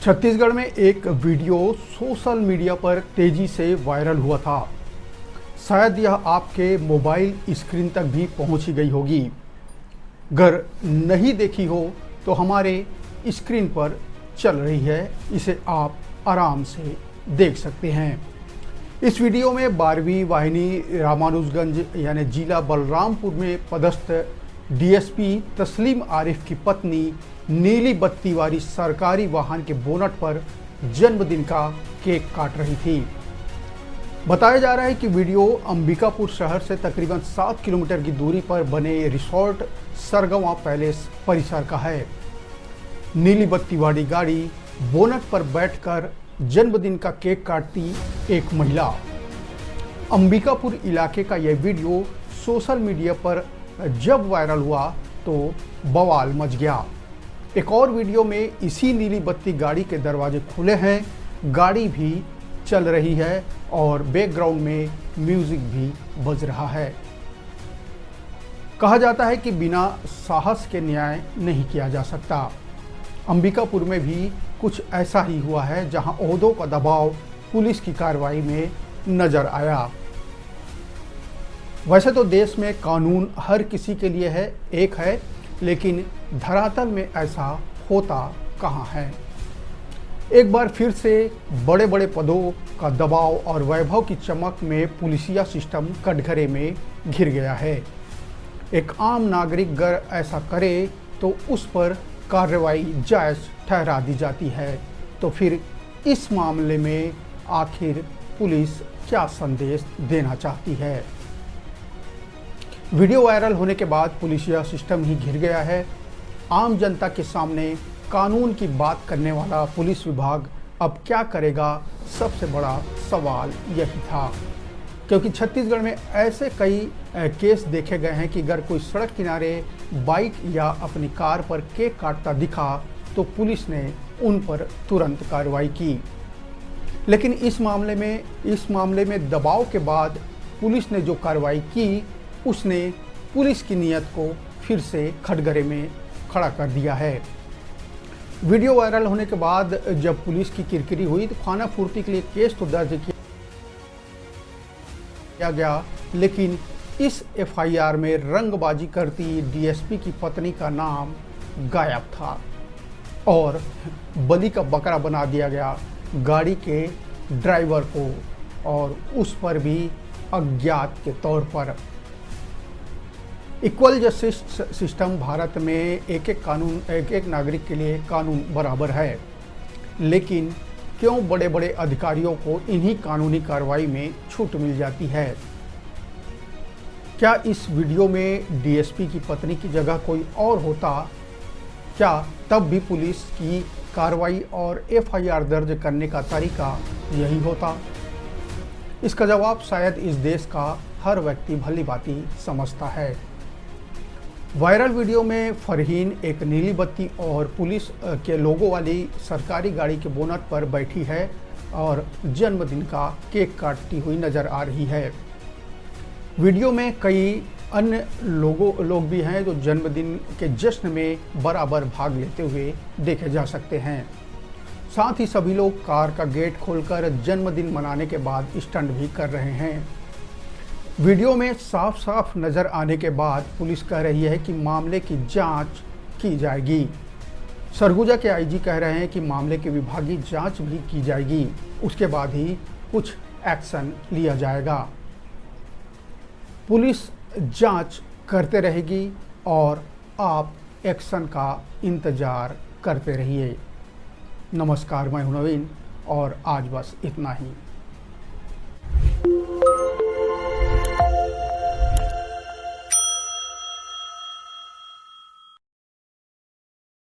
छत्तीसगढ़ में एक video social media पर तेजी से वायरल हुआ था। शायद यह आपके मोबाइल स्क्रीन तक भी पहुंची गई होगी। अगर नहीं देखी हो तो हमारे स्क्रीन पर चल रही है, इसे आप आराम से देख सकते हैं। इस वीडियो में 12वीं वाहिनी रामानुजगंज यानी जिला बलरामपुर में पदस्थ डीएसपी तस्लीम आरिफ की पत्नी नीली बत्ती वाली सरकारी वाहन के बोनट पर जन्मदिन का केक काट रही थी। बताया जा रहा है कि वीडियो अंबिकापुर शहर से तकरीबन 7 किलोमीटर की दूरी पर बने रिसोर्ट सरगवा पैलेस परिसर का है। नीली बत्ती वाली गाड़ी बोनट पर बैठकर जन्मदिन का केक काटती एक महिला। अंबिकापुर इलाके का यह वीडियो सोशल मीडिया पर जब वायरल हुआ तो बवाल मच गया। एक और वीडियो में इसी नीली बत्ती गाड़ी के दरवाजे खुले हैं, गाड़ी भी चल रही है और बैकग्राउंड में म्यूजिक भी बज रहा है। कहा जाता है कि बिना साहस के न्याय नहीं किया जा सकता। अंबिकापुर में भी कुछ ऐसा ही हुआ है, जहां ओहदों का दबाव पुलिस की कार्रवाई में नजर आया। वैसे तो देश में कानून हर किसी के लिए है, एक है, लेकिन धरातल में ऐसा होता कहाँ है। एक बार फिर से बड़े बड़े पदों का दबाव और वैभव की चमक में पुलिसिया सिस्टम कटघरे में घिर गया है। एक आम नागरिक अगर ऐसा करे तो उस पर कार्रवाई जायज़ ठहरा दी जाती है। तो फिर इस मामले में आखिर पुलिस क्या संदेश देना चाहती है? वीडियो वायरल होने के बाद पुलिसिया सिस्टम ही घिर गया है। आम जनता के सामने कानून की बात करने वाला पुलिस विभाग अब क्या करेगा, सबसे बड़ा सवाल यही था। क्योंकि छत्तीसगढ़ में ऐसे कई केस देखे गए हैं कि अगर कोई सड़क किनारे बाइक या अपनी कार पर केक काटता दिखा तो पुलिस ने उन पर तुरंत कार्रवाई की। लेकिन इस मामले में दबाव के बाद पुलिस ने जो कार्रवाई की, उसने पुलिस की नीयत को फिर से कटघरे में खड़ा कर दिया है। वीडियो वायरल होने के बाद जब पुलिस की किरकिरी हुई तो खाना पूर्ति के लिए केस तो दर्ज किया गया, लेकिन इस एफआईआर में रंगबाजी करती डीएसपी की पत्नी का नाम गायब था और बलि का बकरा बना दिया गया गाड़ी के ड्राइवर को, और उस पर भी अज्ञात के तौर पर। इक्वल जस्टिस सिस्टम भारत में एक नागरिक के लिए कानून बराबर है, लेकिन क्यों बड़े बड़े अधिकारियों को इन्हीं कानूनी कार्रवाई में छूट मिल जाती है? क्या इस वीडियो में डीएसपी की पत्नी की जगह कोई और होता? क्या तब भी पुलिस की कार्रवाई और एफआईआर दर्ज करने का तरीका यही होता? इसका जवाब शायद इस देश का हर व्यक्ति भली भांति समझता है। वायरल वीडियो में फरहीन एक नीली बत्ती और पुलिस के लोगों वाली सरकारी गाड़ी के बोनट पर बैठी है और जन्मदिन का केक काटती हुई नजर आ रही है। वीडियो में कई अन्य लोग भी हैं जो जन्मदिन के जश्न में बराबर भाग लेते हुए देखे जा सकते हैं। साथ ही सभी लोग कार का गेट खोलकर जन्मदिन मनाने के बाद स्टंट भी कर रहे हैं। वीडियो में साफ साफ नज़र आने के बाद पुलिस कह रही है कि मामले की जांच की जाएगी। सरगुजा के आईजी कह रहे हैं कि मामले की विभागीय जांच भी की जाएगी, उसके बाद ही कुछ एक्शन लिया जाएगा। पुलिस जांच करते रहेगी और आप एक्शन का इंतज़ार करते रहिए। नमस्कार, मैं हूं नवीन और आज बस इतना ही।